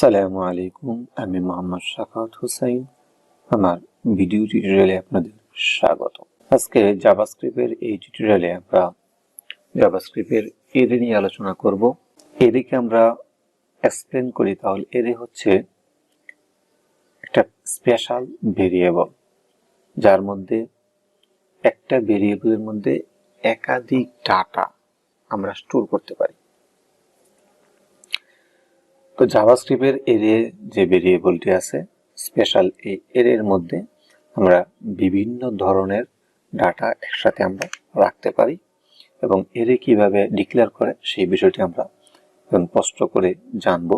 আসসালামু আলাইকুম, আমি মোহাম্মদ শাখাওয়াত হোসেন। আমার ভিডিও টিউটোরিয়ালে আপনাদের স্বাগত। আজকে জাভাস্ক্রিপ্টের এই টিউটোরিয়ালে আমরা জাভাস্ক্রিপ্টের এরে নিয়ে আলোচনা করব। এরেকে আমরা এক্সপ্লেন করি, তাহলে এরে হচ্ছে একটা স্পেশাল ভেরিয়েবল, যার মধ্যে একটা ভেরিয়েবলের মধ্যে একাধিক ডাটা আমরা স্টোর করতে পারি। তো জাভাস্ক্রিপ্টের এরে যে ভেরিয়েবলটি আছে স্পেশাল, এই এর মধ্যে আমরা বিভিন্ন ধরনের ডাটা একসাথে আমরা রাখতে পারি এবং এরে কিভাবে ডিক্লেয়ার করে সেই বিষয়টি আমরা এখন স্পষ্ট করে জানব।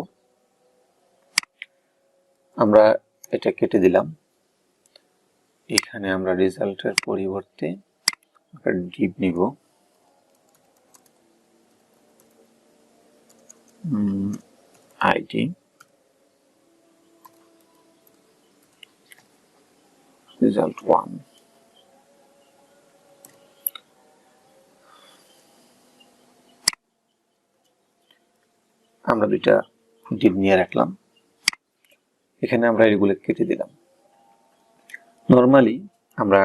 আমরা এটা কেটে দিলাম। এখানে আমরা রেজাল্টের পরিবর্তে একটা ডিভ নিব। আইডি result 1, আমরা দুইটা ডিভ নিয়ে রাখলাম। এখানে আমরা এগুলো কেটে দিলাম। নরমালি আমরা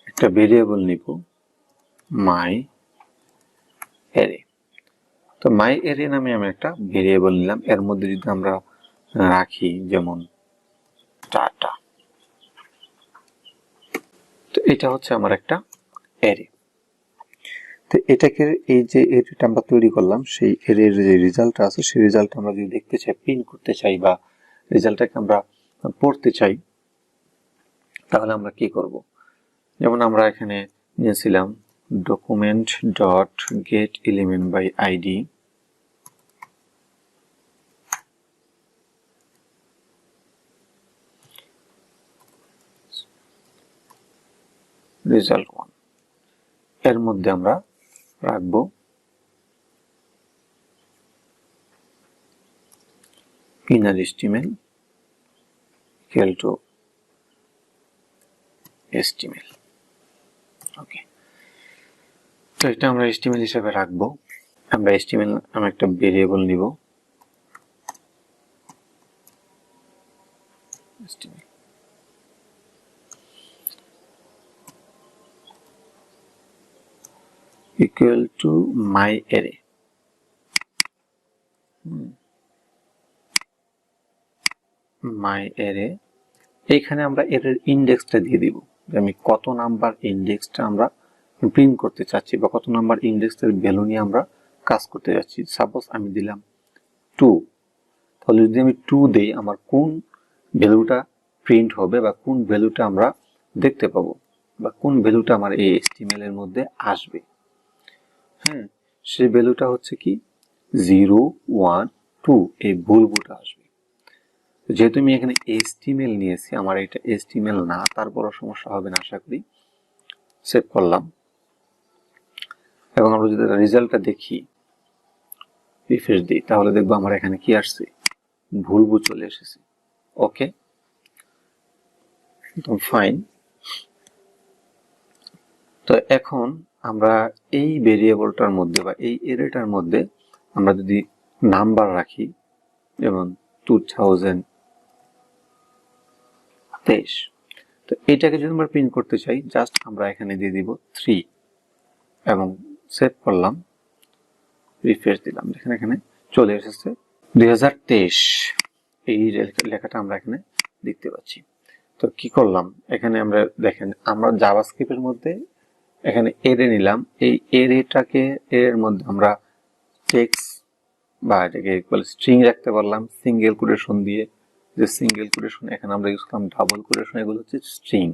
একটা ভেরিয়েবল নিব মাই অ্যারে। তো মাই অ্যারে নামে আমি একটা ভেরিয়েবল নিলাম। এর মধ্যে যদি আমরা রাখি যেমন ডাটা, তো এটা হচ্ছে আমার একটা অ্যারে। তো এটাকে এই যে এরিটা আমরা তৈরি করলাম, সেই এর যে রেজাল্টটা আছে সেই রেজাল্ট আমরা যদি দেখতে চাই, প্রিন্ট করতে চাই বা রেজাল্টটাকে আমরা পড়তে চাই, তাহলে আমরা কি করব? যেমন আমরা এখানে নিয়েছিলাম document dot get element by ID, result 1। এর মধ্যে আমরা রাখবো inner HTML equal to HTML। ওকে, তো এটা আমরা HTML হিসেবে রাখবো। আমরা HTML নামে একটা ভেরিয়েবল নিব, HTML equal to my array। my array, এইখানে আমরা এর ইন্ডেক্সটা দিয়ে দিব, যে আমি কত নাম্বার ইন্ডেক্সটা আমরা প্রিন্ট করতে চাচ্ছি বা কত নাম্বার ইন্ডেক্সের ভ্যালু নিয়ে আমরা কাজ করতে যাচ্ছি। সাপোজ আমি দিলাম 2, তাহলে যদি আমি 2 দেই, আমার কোন ভ্যালুটা প্রিন্ট হবে বা কোন ভ্যালুটা আমরা দেখতে পাবো বা কোন ভ্যালুটা আমার এই HTML এর মধ্যে আসবে। হ্যাঁ, সেই ভ্যালুটা হচ্ছে কি 0 1 2, এই ভুলটা আসবে। যেহেতু আমি এখানে HTML নিয়েছি, আমার এটা HTML না, তারপরও সমস্যা হবে না আশা করি। সেভ করলাম এবং আমরা যদি রেজাল্টটা দেখি, রিফ্রেশ দিই, তাহলে দেখবো আমার এখানে কি আসছে, ভুল চলে এসেছে। ওকে, একদম ফাইন। তো এখন আমরা এই ভেরিয়েবলটার মধ্যে বা এই এরেটার মধ্যে আমরা যদি নাম্বার রাখি, যেমন 2023, তো এটাকে যদি আমরা প্রিন্ট করতে চাই, জাস্ট আমরা এখানে দিয়ে দিব 3 এবং সেভ করলাম, রিফ্রেশ দিলাম, দেখেন এখানে চলে এসেছে 2023, এই লেখাটা আমরা এখানে দেখতে পাচ্ছি। তো কি করলাম, এখানে আমরা দেখেন আমরা জাভাস্ক্রিপ্টের মধ্যে এখানে এরে নিলাম। এই এরেটাকে এর মধ্যে আমরা টেক্সট বা এটাকে স্ট্রিং রাখতে পারলাম সিঙ্গেল কোটেশন দিয়ে, যে সিঙ্গেল কোটেশন এখানে আমরা ইউজ করলাম ডাবল কোটেশন, এগুলো হচ্ছে স্ট্রিং।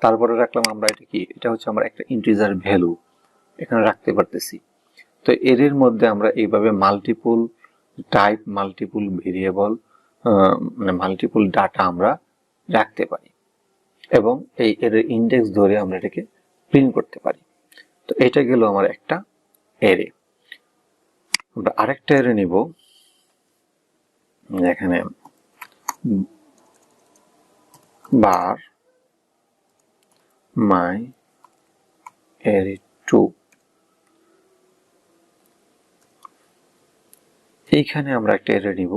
তারপরে রাখলাম আমরা এটা কি, এটা হচ্ছে আমরা একটা ইন্টিজার ভ্যালু এখানে রাখতে পারতেছি। তো এর মধ্যে আমরা এইভাবে মাল্টিপল টাইপ, মাল্টিপল ভেরিয়েবল, মানে মাল্টিপল ডাটা আমরা রাখতে পারি এবং এই এর ইন্ডেক্স ধরে আমরা এটাকে প্রিন্ট করতে পারি। তো এটা গেল আমার একটা এরে। আমরা আরেকটা এরে নিব, এখানে বার মাই অ্যারে 2, এইখানে আমরা একটা এরে নিব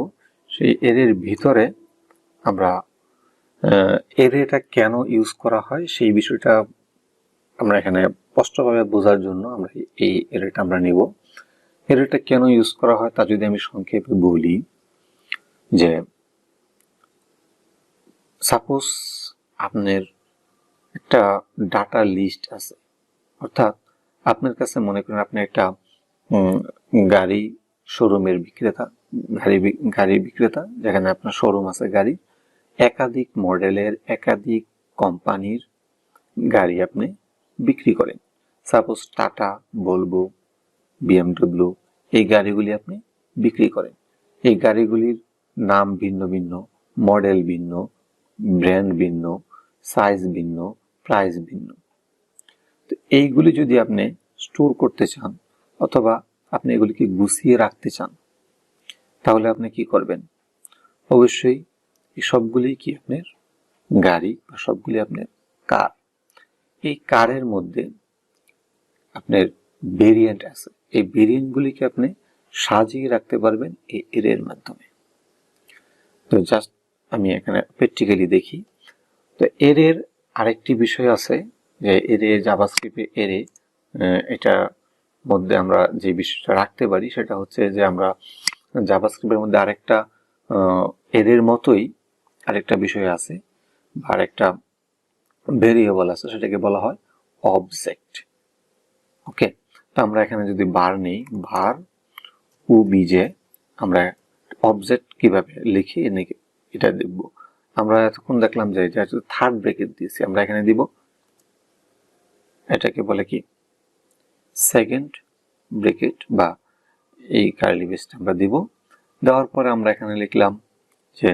সেই অ্যারের ভিতরে আমরা অ্যারেটা কেন ইউজ করা হয় সেই বিষয়টা আমরা এখানে স্পষ্টভাবে বোঝার জন্য আমরা এই অ্যারেটা আমরা নিব। অ্যারেটা কেন ইউজ করা হয় তা যদি আমি সংক্ষেপে বলি, যে সাপোজ আপনার একটা ডাটা লিস্ট আছে, অর্থাৎ আপনার কাছে মনে করেন আপনি একটা গাড়ি শোরুমের বিক্রেতা, গাড়ি বিক্রেতা, যেখানে আপনার শোরুম আছে গাড়ি, একাধিক মডেলের একাধিক কোম্পানির গাড়ি আপনি বিক্রি করেন। সাপোজ টাটা, ভলভো, বিএমডব্লিউ, এই গাড়িগুলি আপনি বিক্রি করেন। এই গাড়িগুলির নাম ভিন্ন ভিন্ন, মডেল ভিন্ন, ব্র্যান্ড ভিন্ন, সাইজ ভিন্ন, প্রাইস ভিন্ন। তো এইগুলি যদি আপনি স্টোর করতে চান অথবা আপনি এগুলিকে গুছিয়ে রাখতে চান, তাহলে আপনি কি করবেন? অবশ্যই এই সবগুলি কি আপনার গাড়ি বা সবগুলি আপনার কার। এই কারের মধ্যে আপনার ভেরিয়েন্ট আছে, এই ভেরিয়েন্টগুলিকে আপনি সাজিয়ে রাখতে পারবেন এই এর মাধ্যমে। তো জাস্ট আমি এখানে প্র্যাকটিক্যালি দেখি। তো এর আরেকটি বিষয় আছে, যে জাভাস্ক্রিপ্টে এটা মধ্যে আমরা যে বিষয়টা রাখতে পারি সেটা হচ্ছে যে আমরা জাভাস্ক্রিপ্টের মধ্যে আরেকটা এর মতোই আরেকটা বিষয় আছে, আর একটা ভেরিয়েবল আছে, সেটাকে বলা হয় অবজেক্ট। ওকে, তো আমরা এখানে যদি বার নেই, var obj, আমরা অবজেক্ট কিভাবে লিখি এটা দেখব। আমরা এতক্ষণ দেখলাম যে এটা থার্ড ব্র্যাকেট দিয়েছি, আমরা এখানে দিব এটাকে বলে কি সেকেন্ড ব্র্যাকেট বা এই কার্লি ব্রেসটা আমরা দিব। দেওয়ার পরে আমরা এখানে লিখলাম যে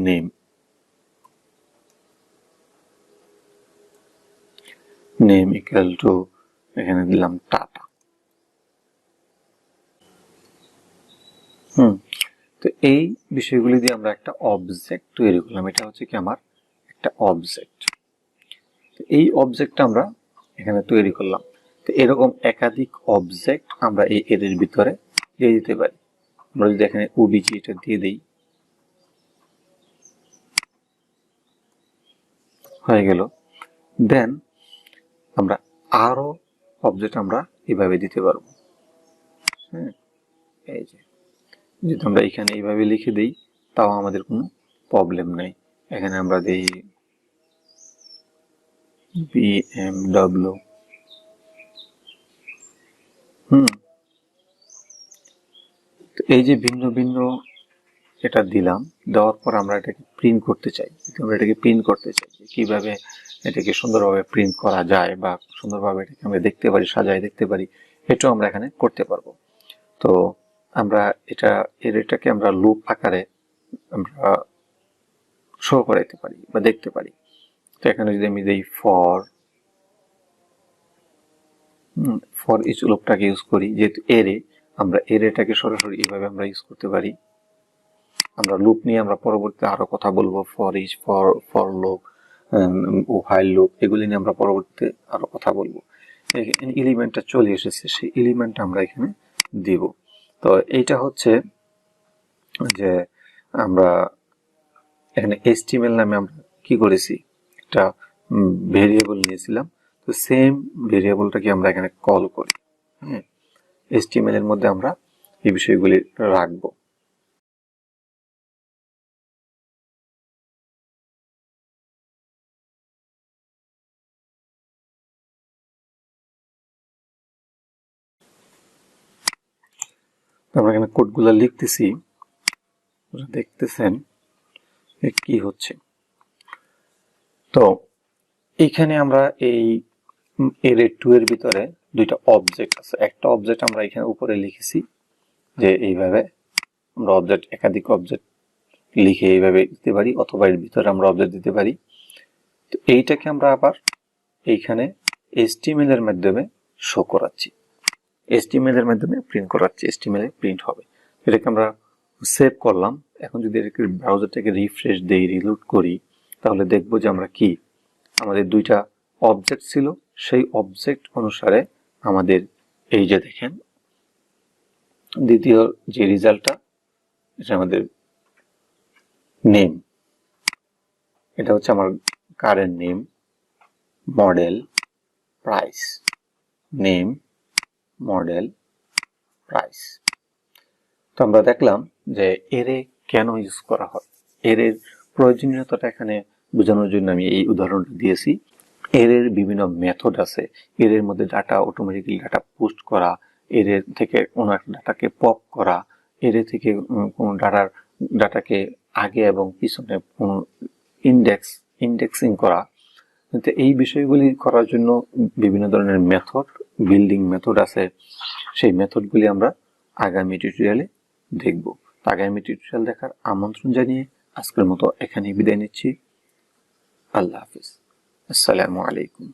নেম ইকুয়াল টু, এখানে দিলাম টাটা। তো এই বিষয়গুলি দিয়ে আমরা একটা অবজেক্ট তৈরি করলাম। এটা হচ্ছে কি আমার একটা অবজেক্ট। এই অবজেক্টটা আমরা এখানে তৈরি করলাম। তো এরকম একাধিক অবজেক্ট আমরা এই এর ভিতরে দিয়ে দিতে পারি। আমরা যদি এখানে ওবিজি এটা দিয়ে দিই, হয়ে গেল। দেন আমরা আরো অবজেক্ট আমরা এভাবে দিতে পারবো। হ্যাঁ, এই যে যদি আমরা এখানে এইভাবে লিখে দিই তাও আমাদের কোনো প্রবলেম নেই। এখানে আমরা দিই BMW। তো এই যে ভিন্ন ভিন্ন এটা দিলাম, দেওয়ার পর আমরা এটাকে প্রিন্ট করতে চাই। আমরা এটাকে প্রিন্ট করতে চাই, কিভাবে এটাকে সুন্দরভাবে প্রিন্ট করা যায় বা সুন্দরভাবে এটাকে আমরা দেখতে পারি, সাজায় দেখতে পারি, এটাও আমরা এখানে করতে পারবো। তো আমরা এটাকে আমরা লুপ আকারে আমরা শো করাইতে পারি বা দেখতে পারি। তো এখানে যদি আমি দিই ফর ইচ লুপটাকে ইউজ করি, যেহেতু আমরা এটাকে সরাসরি এইভাবে আমরা ইউজ করতে পারি। আমরা লুপ নিয়ে আমরা পরবর্তীতে আরো কথা বলবো, for each, for loop, while loop, এগুলি নিয়ে আমরা পরবর্তীতে আরো কথা বলবো। এলিমেন্টটা চলে এসেছে, সেই এলিমেন্টটা আমরা এখানে দিব। তো এইটা হচ্ছে যে আমরা এখানে HTML নামে আমরা কি করেছি, একটা ভেরিয়েবল নিয়েছিলাম। তো সেম ভেরিয়েবলটাকে আমরা এখানে কল করি। হ্যাঁ, HTML এর মধ্যে আমরা এই বিষয়গুলি রাখবো। আমরা এখানে কোডগুলো লিখতেছি, দেখতেছেন কি হচ্ছে। তো এইখানে আমরা এই array2 এর ভিতরে দুইটা অবজেক্ট আছে। একটা অবজেক্ট আমরা এখানে উপরে লিখেছি যে এইভাবে আমরা একাধিক অবজেক্ট লিখে এইভাবে দিতে পারি, অথবা এর ভিতরে আমরা অবজেক্ট দিতে পারি। তো এইটাকে আমরা আবার এইখানে HTML এর মাধ্যমে শো করাচ্ছি, HTML এর মাধ্যমে প্রিন্ট করাচ্ছি, HTML এ প্রিন্ট হবে। এটাকে আমরা সেভ করলাম। এখন যদি এটাকে ব্রাউজারটাকে রিফ্রেশ দেই, রিলোড করি, তাহলে দেখবো যে আমরা কি আমাদের দুইটা অবজেক্ট ছিল, সেই অবজেক্ট অনুসারে আমাদের এই যে দেখেন দ্বিতীয় যে রেজাল্টটা, এটা আমাদের নেম, এটা হচ্ছে আমার current name, model, price, name, model, price. তো আমরা দেখলাম যে এরে কেন ইউজ করা হয়, এর প্রয়োজনীয়তাটা এখানে বোঝানোর জন্য আমি এই উদাহরণটা দিয়েছি। এর বিভিন্ন মেথড আছে, এর মধ্যে ডাটা অটোমেটিক্যালি ডাটা পোস্ট করা, এর থেকে কোনো একটা ডাটাকে পপ করা, এর থেকে কোনো ডাটাকে আগে এবং পিছনে ইন্ডেক্সিং করা। কিন্তু এই বিষয়গুলি করার জন্য বিভিন্ন ধরনের মেথড, বিল্ডিং মেথড আছে। সেই মেথডগুলি আমরা আগামী টিউটোরিয়ালে দেখব। আগামী টিউটোরিয়াল দেখার আমন্ত্রণ জানিয়ে আজকের মতো এখানেই বিদায় নিচ্ছি। আল্লাহ হাফিজ। আসসালামু আলাইকুম।